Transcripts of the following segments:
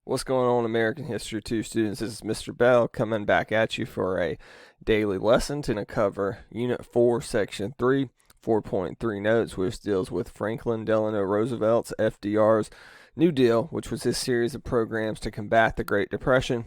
What's going on, American History 2 students? This is Mr. Bell coming back at you for a daily lesson to cover Unit 4, Section 3, 4.3 notes, which deals with Franklin Delano Roosevelt's FDR's New Deal, which was his series of programs to combat the Great Depression,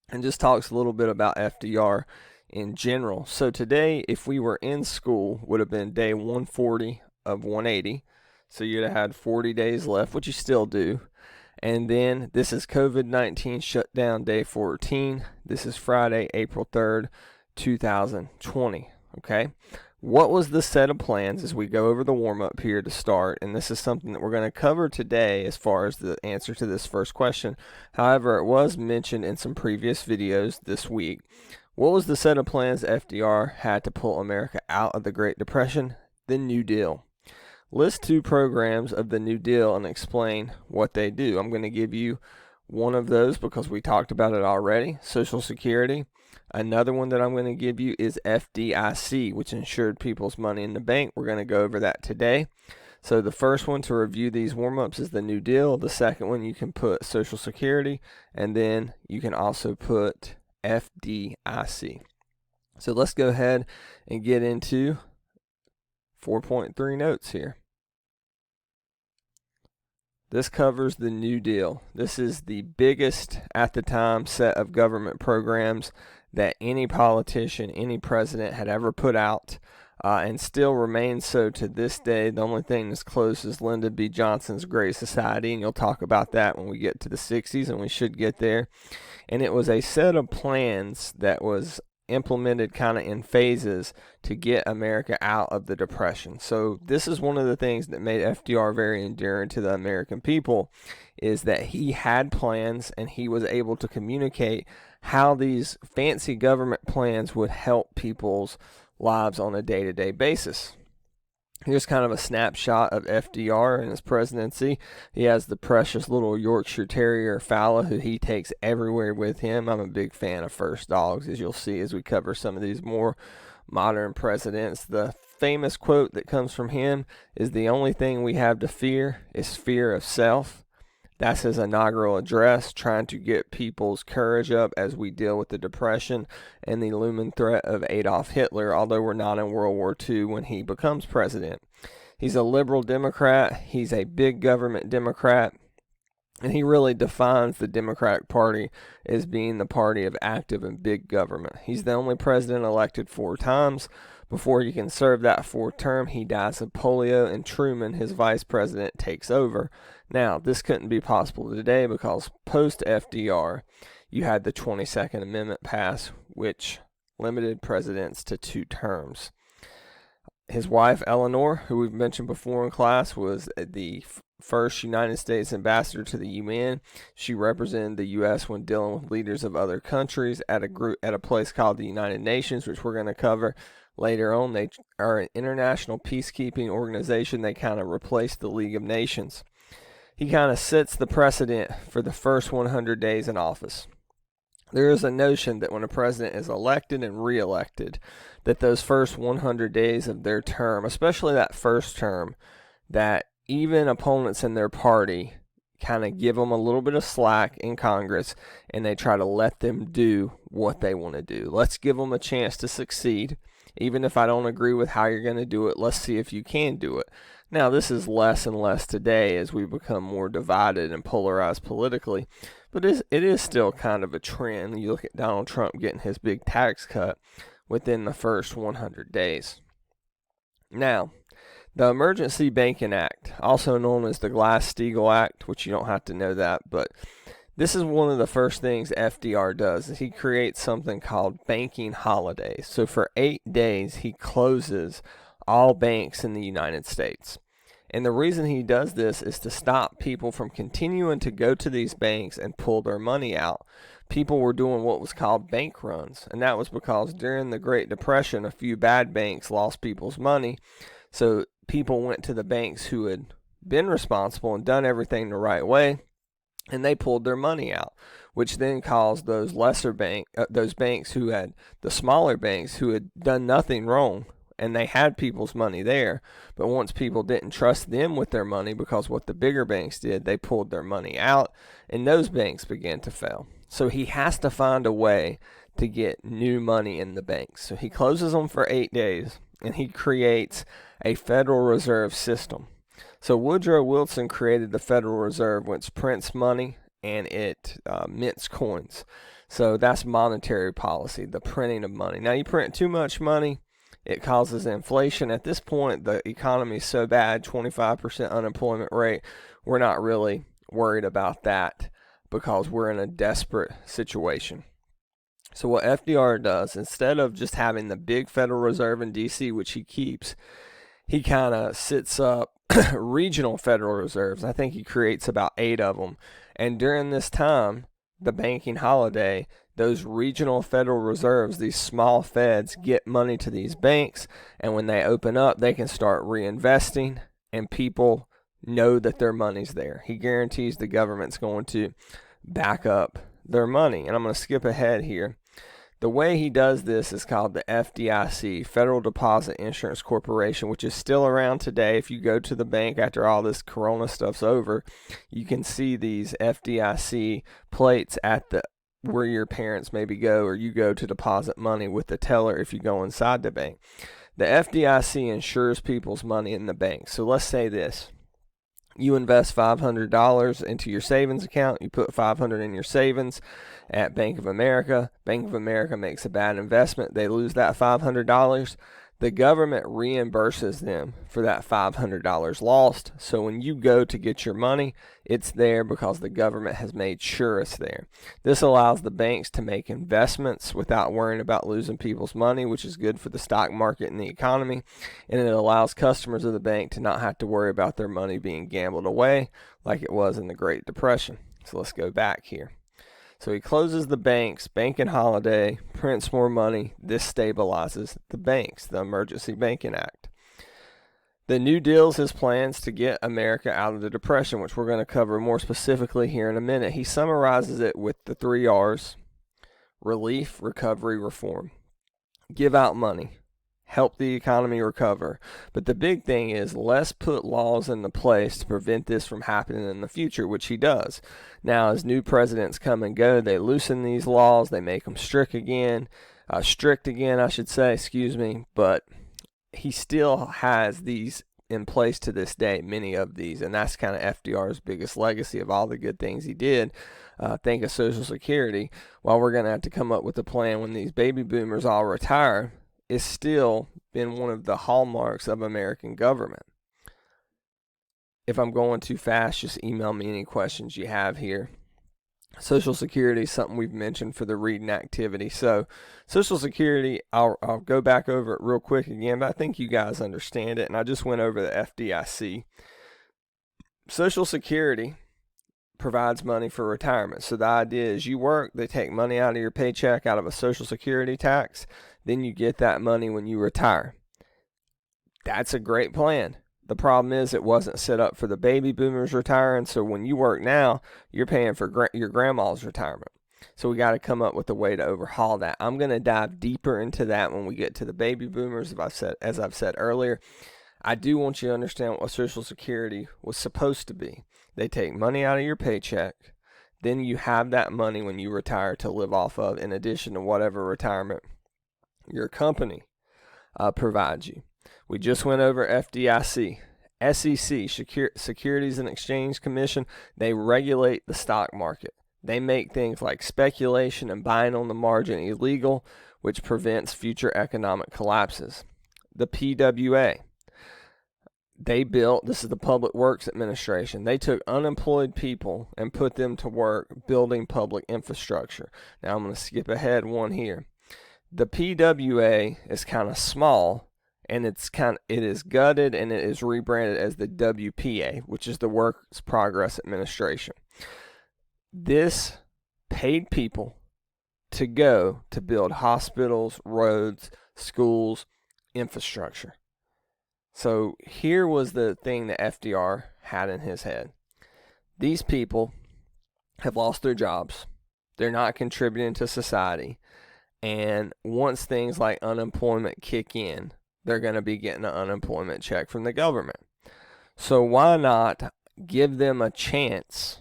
and just talks a little bit about FDR in general. So today, if we were in school, would have been day 140 of 180. So you'd have had 40 days left, which you still do. And then this is COVID-19 shutdown day 14. This is Friday, April 3rd, 2020. Okay. What was the set of plans as we go over the warm-up here to start? And this is something that we're going to cover today as far as the answer to this first question. However, it was mentioned in some previous videos this week. What was the set of plans FDR had to pull America out of the Great Depression? The New Deal. List two programs of the New Deal and explain what they do. I'm going to give you one of those because we talked about it already, Social Security. Another one that I'm going to give you is FDIC, which insured people's money in the bank. We're going to go over that today. So the first one to review these warm-ups is the New Deal. The second one you can put Social Security, and then you can also put FDIC. So let's go ahead and get into 4.3 notes here. This covers the New Deal. This is the biggest at the time set of government programs that any politician, any president had ever put out, and still remains so to this day. The only thing that's close is Lyndon B. Johnson's Great Society, and you'll talk about that when we get to the 60s, and we should get there. And it was a set of plans that was implemented kind of in phases to get America out of the Depression. So this is one of the things that made FDR very endearing to the American people, is that he had plans and he was able to communicate how these fancy government plans would help people's lives on a day-to-day basis. Here's kind of a snapshot of FDR and his presidency. He has the precious little Yorkshire Terrier Fowler, who he takes everywhere with him. I'm a big fan of first dogs, as you'll see as we cover some of these more modern presidents. The famous quote that comes from him is, "The only thing we have to fear is fear of self." That's his inaugural address, trying to get people's courage up as we deal with the Depression and the looming threat of Adolf Hitler, although we're not in World War II when he becomes president. He's a liberal Democrat. He's a big government Democrat. And he really defines the Democratic Party as being the party of active and big government. He's the only president elected 4 times. Before he can serve that 4th term, he dies of polio, and Truman, his vice president, takes over. Now, this couldn't be possible today because post-FDR, you had the 22nd Amendment pass, which limited presidents to 2 terms. His wife, Eleanor, who we've mentioned before in class, was the first United States ambassador to the UN. She represented the U.S. when dealing with leaders of other countries at a place called the United Nations, which we're going to cover later on. They are an international peacekeeping organization. They kind of replaced the League of Nations. He kind of sets the precedent for the first 100 days in office. There is a notion that when a president is elected and re-elected, that those first 100 days of their term, especially that first term, that even opponents in their party kind of give them a little bit of slack in Congress, and they try to let them do what they want to do. Let's give them a chance to succeed. Even if I don't agree with how you're going to do it, let's see if you can do it. Now, this is less and less today as we become more divided and polarized politically, but it is still kind of a trend. You look at Donald Trump getting his big tax cut within the first 100 days. Now, the Emergency Banking Act, also known as the Glass-Steagall Act, which you don't have to know that, but this is one of the first things FDR does, is he creates something called banking holidays. So for 8 days, he closes all banks in the United States. And the reason he does this is to stop people from continuing to go to these banks and pull their money out. People were doing what was called bank runs, and that was because during the Great Depression, a few bad banks lost people's money. So people went to the banks who had been responsible and done everything the right way, and they pulled their money out, which then caused those banks who had, the smaller banks who had done nothing wrong and they had people's money there. But once people didn't trust them with their money because what the bigger banks did, they pulled their money out, and those banks began to fail. So he has to find a way to get new money in the banks. So he closes them for 8 days, and he creates a Federal Reserve system. So Woodrow Wilson created the Federal Reserve, which prints money and it mints coins. So that's monetary policy, the printing of money. Now, you print too much money, it causes inflation. At this point, the economy is so bad, 25% unemployment rate, we're not really worried about that because we're in a desperate situation. So what FDR does, instead of just having the big Federal Reserve in D.C., which he keeps, he kind of sets up regional Federal Reserves. I think he creates about 8 of them. And during this time, the banking holiday, those regional Federal Reserves, these small feds, get money to these banks, and when they open up, they can start reinvesting, and people know that their money's there. He guarantees the government's going to back up their money. And I'm going to skip ahead here. The way he does this is called the FDIC, Federal Deposit Insurance Corporation, which is still around today. If you go to the bank after all this corona stuff's over, you can see these FDIC plates at the where your parents maybe go, or you go to deposit money with the teller if you go inside the bank. The FDIC insures people's money in the bank. So let's say this. You invest $500 into your savings account. You put $500 in your savings at Bank of America. Bank of America makes a bad investment. They lose that $500. The government reimburses them for that $500 lost. So when you go to get your money, it's there because the government has made sure it's there. This allows the banks to make investments without worrying about losing people's money, which is good for the stock market and the economy. And it allows customers of the bank to not have to worry about their money being gambled away like it was in the Great Depression. So let's go back here. So he closes the banks, banking holiday, prints more money. This stabilizes the banks, the Emergency Banking Act. The New Deal is his plans to get America out of the Depression, which we're going to cover more specifically here in a minute. He summarizes it with the 3 R's: relief, recovery, reform. Give out money. Help the economy recover. But the big thing is, let's put laws into place to prevent this from happening in the future, which he does. Now, as new presidents come and go, they loosen these laws, they make them strict again, I should say, but he still has these in place to this day, many of these, and that's kind of FDR's biggest legacy of all the good things he did. Think of Social Security. While we're going to have to come up with a plan when these baby boomers all retire, it's still been one of the hallmarks of American government. If I'm going too fast, just email me any questions you have here. Social Security is something we've mentioned for the reading activity. So Social Security, I'll go back over it real quick again, but I think you guys understand it, and I just went over the FDIC. Social Security provides money for retirement. So the idea is you work, they take money out of your paycheck out of a Social Security tax, then you get that money when you retire. That's a great plan. The problem is it wasn't set up for the baby boomers retiring, so when you work now, you're paying for your grandma's retirement. So we got to come up with a way to overhaul that. I'm going to dive deeper into that when we get to the baby boomers, as I've said earlier. I do want you to understand what Social Security was supposed to be. They take money out of your paycheck, then you have that money when you retire to live off of, in addition to whatever retirement your company provides you. We just went over FDIC. SEC, Securities and Exchange Commission, they regulate the stock market. They make things like speculation and buying on the margin illegal, which prevents future economic collapses. The PWA, this is the Public Works Administration. They took unemployed people and put them to work building public infrastructure. Now I'm going to skip ahead one here. The PWA is kind of small, and it is gutted, and it is rebranded as the WPA, which is the Works Progress Administration. This paid people to go to build hospitals, roads, schools, infrastructure. So here was the thing that FDR had in his head. These people have lost their jobs. They're not contributing to society. And once things like unemployment kick in, they're going to be getting an unemployment check from the government. So why not give them a chance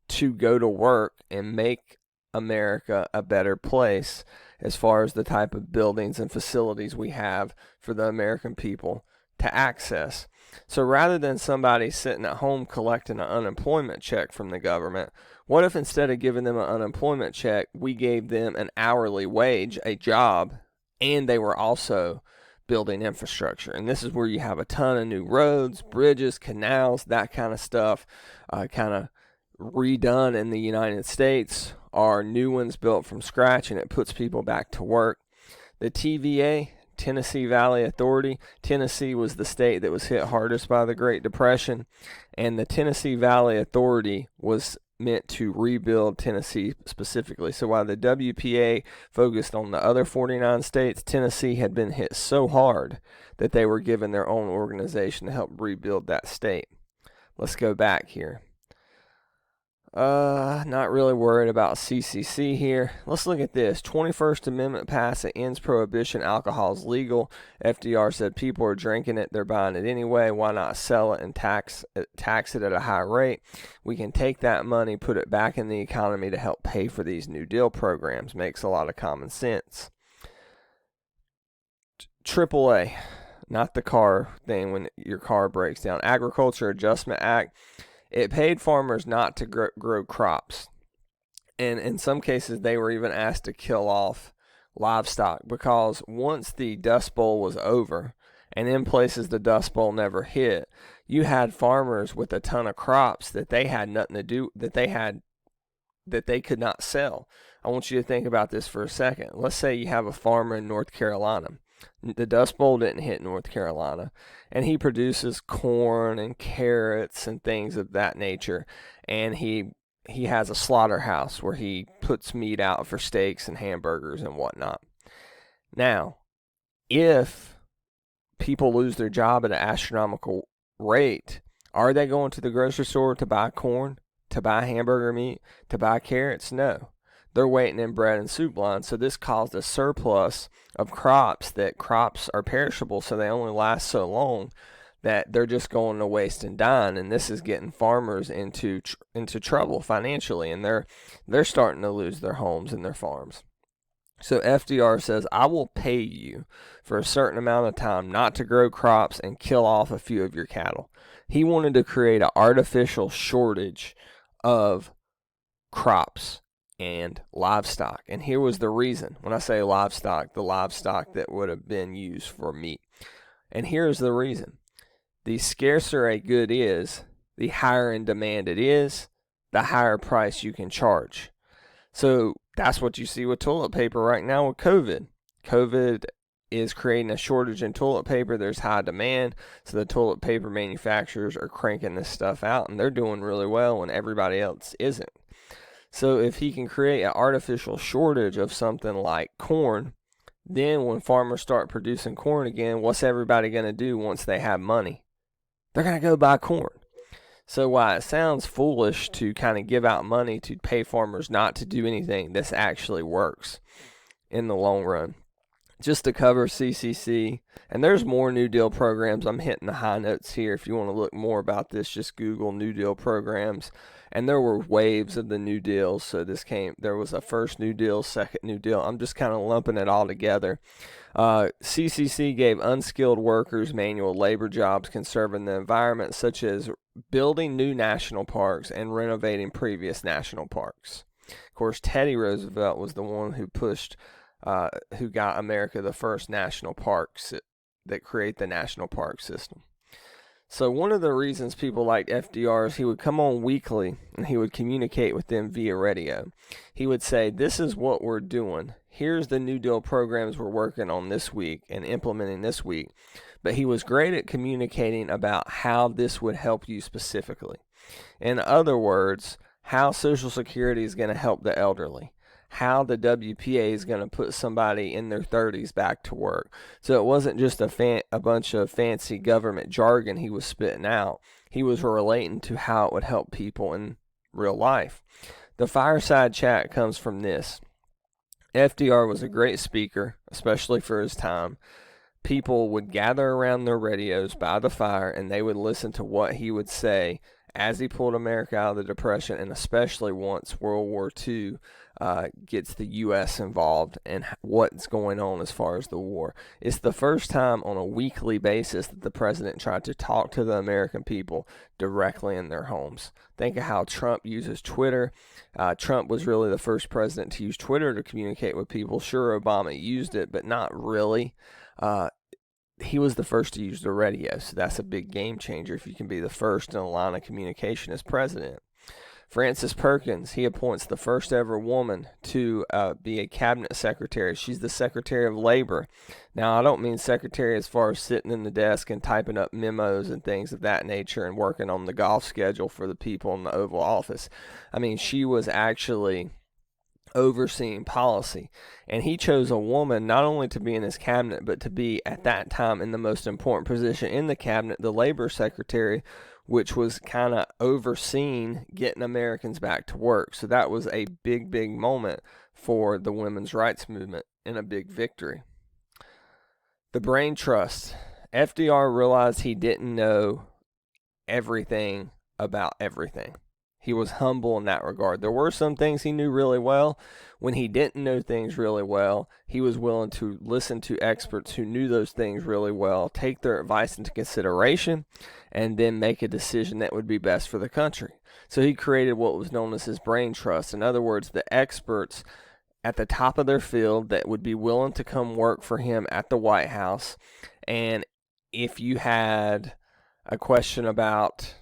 to go to work and make America a better place as far as the type of buildings and facilities we have for the American people to access. So rather than somebody sitting at home collecting an unemployment check from the government, what if instead of giving them an unemployment check, we gave them an hourly wage, a job, and they were also building infrastructure? And this is where you have a ton of new roads, bridges, canals, that kind of stuff, kind of redone in the United States, are new ones built from scratch, and it puts people back to work. The TVA, Tennessee Valley Authority. Tennessee was the state that was hit hardest by the Great Depression, and the Tennessee Valley Authority was meant to rebuild Tennessee specifically. So while the WPA focused on the other 49 states, Tennessee had been hit so hard that they were given their own organization to help rebuild that state. Let's go back here. Not really worried about CCC here. Let's look at this. 21st Amendment passed that ends prohibition. Alcohol is legal. FDR said people are drinking it. They're buying it anyway. Why not sell it and tax it at a high rate? We can take that money, put it back in the economy to help pay for these New Deal programs. Makes a lot of common sense. AAA, not the car thing when your car breaks down. Agriculture Adjustment Act. It paid farmers not to grow crops. And in some cases, they were even asked to kill off livestock, because once the Dust Bowl was over, and in places the Dust Bowl never hit, you had farmers with a ton of crops that they had nothing to do, that they could not sell. I want you to think about this for a second. Let's say you have a farmer in North Carolina. The Dust Bowl didn't hit North Carolina, and he produces corn and carrots and things of that nature, and he has a slaughterhouse where he puts meat out for steaks and hamburgers and whatnot. Now, if people lose their job at an astronomical rate, are they going to the grocery store to buy corn, to buy hamburger meat, to buy carrots? No. They're waiting in bread and soup lines. So this caused a surplus of crops, that crops are perishable, so they only last so long that they're just going to waste and dying. And this is getting farmers into trouble financially, and they're starting to lose their homes and their farms. So FDR says, I will pay you for a certain amount of time not to grow crops and kill off a few of your cattle. He wanted to create an artificial shortage of crops and livestock. And here was the reason. When I say livestock, the livestock that would have been used for meat. And here's the reason. The scarcer a good is, the higher in demand it is, the higher price you can charge. So that's what you see with toilet paper right now with COVID. COVID is creating a shortage in toilet paper. There's high demand, so the toilet paper manufacturers are cranking this stuff out, and they're doing really well when everybody else isn't. So if he can create an artificial shortage of something like corn, then when farmers start producing corn again, what's everybody going to do once they have money? They're going to go buy corn. So while it sounds foolish to kind of give out money to pay farmers not to do anything, this actually works in the long run. Just to cover CCC, and there's more New Deal programs. I'm hitting the high notes here. If you want to look more about this, just Google New Deal programs. And there were waves of the New Deals. So there was a first New Deal, second New Deal. I'm just kind of lumping it all together. CCC gave unskilled workers manual labor jobs conserving the environment, such as building new national parks and renovating previous national parks. Of course, Teddy Roosevelt was the one who who got America the first national parks that create the national park system. So one of the reasons people liked FDR is he would come on weekly and he would communicate with them via radio. He would say, this is what we're doing. Here's the New Deal programs we're working on this week and implementing this week. But he was great at communicating about how this would help you specifically. In other words, how Social Security is going to help the elderly, how the WPA is going to put somebody in their 30s back to work. So it wasn't just a bunch of fancy government jargon he was spitting out. He was relating to how it would help people in real life. The fireside chat comes from this. FDR was a great speaker, especially for his time, people would gather around their radios by the fire, and they would listen to what he would say as he pulled America out of the Depression, and especially once World War II gets the U.S. involved and what's going on as far as the war. It's the first time on a weekly basis that the president tried to talk to the American people directly in their homes. Think of how Trump uses Twitter. Trump was really the first president to use Twitter to communicate with people. Sure, Obama used it, but not really. He was the first to use the radio, so that's a big game changer if you can be the first in a line of communication as president. Frances Perkins, he appoints the first ever woman to be a cabinet secretary. She's the Secretary of Labor. Now, I don't mean secretary as far as sitting in the desk and typing up memos and things of that nature and working on the golf schedule for the people in the Oval Office. I mean, she was actually overseeing policy, and he chose a woman not only to be in his cabinet but to be at that time in the most important position in the cabinet, the labor secretary, which was kind of overseeing getting Americans back to work. So that was a big moment for the women's rights movement and a big victory. The brain trust. FDR realized he didn't know everything about everything. He was humble in that regard. There were some things he knew really well. When he didn't know things really well, he was willing to listen to experts who knew those things really well, take their advice into consideration, and then make a decision that would be best for the country. So he created what was known as his brain trust. In other words, the experts at the top of their field that would be willing to come work for him at the White House. And if you had a question about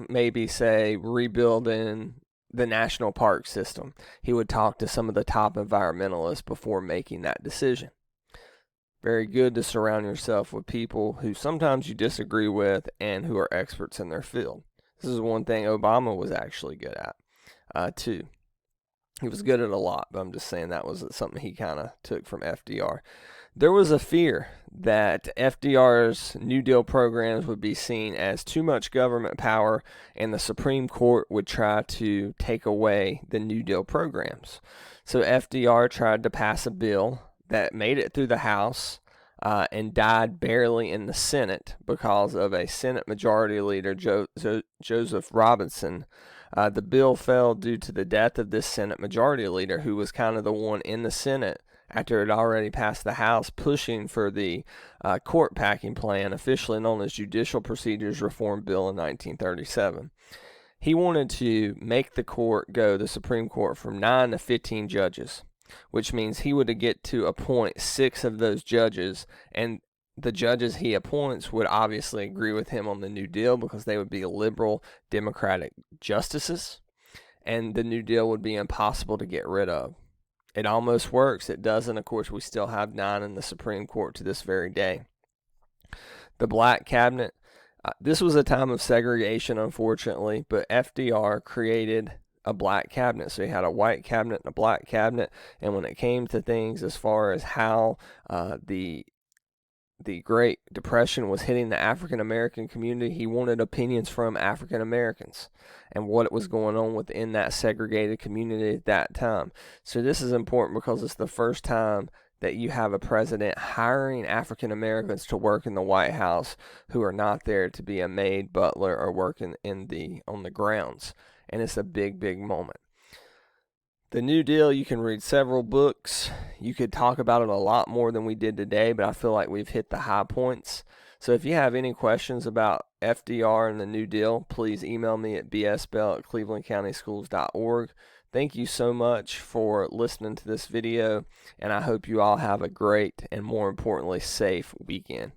maybe, say, rebuilding the national park system, he would talk to some of the top environmentalists before making that decision. Very good to surround yourself with people who sometimes you disagree with and who are experts in their field. This is one thing Obama was actually good at, too. He was good at a lot, but I'm just saying that was something he kind of took from FDR. There was a fear that FDR's New Deal programs would be seen as too much government power, and the Supreme Court would try to take away the New Deal programs. So FDR tried to pass a bill that made it through the House and died barely in the Senate because of a Senate Majority Leader, Joseph Robinson. The bill fell due to the death of this Senate Majority Leader, who was kind of the one in the Senate after it already passed the House, pushing for the court packing plan, officially known as Judicial Procedures Reform Bill in 1937. He wanted to make the Supreme Court, from 9 to 15 judges, which means he would get to appoint 6 of those judges, and the judges he appoints would obviously agree with him on the New Deal because they would be liberal Democratic justices, and the New Deal would be impossible to get rid of. It almost works. It doesn't. Of course, we still have 9 in the Supreme Court to this very day. The Black Cabinet. This was a time of segregation, unfortunately, but FDR created a black cabinet. So he had a white cabinet and a black cabinet. And when it came to things as far as how the Great Depression was hitting the African American community, he wanted opinions from African Americans and what was going on within that segregated community at that time. So this is important because it's the first time that you have a president hiring African Americans to work in the White House who are not there to be a maid, butler, or working on the grounds. And it's a big moment. The New Deal, you can read several books. You could talk about it a lot more than we did today, but I feel like we've hit the high points. So if you have any questions about FDR and the New Deal, please email me at bsbell@clevelandcountyschools.org. Thank you so much for listening to this video, and I hope you all have a great and, more importantly, safe weekend.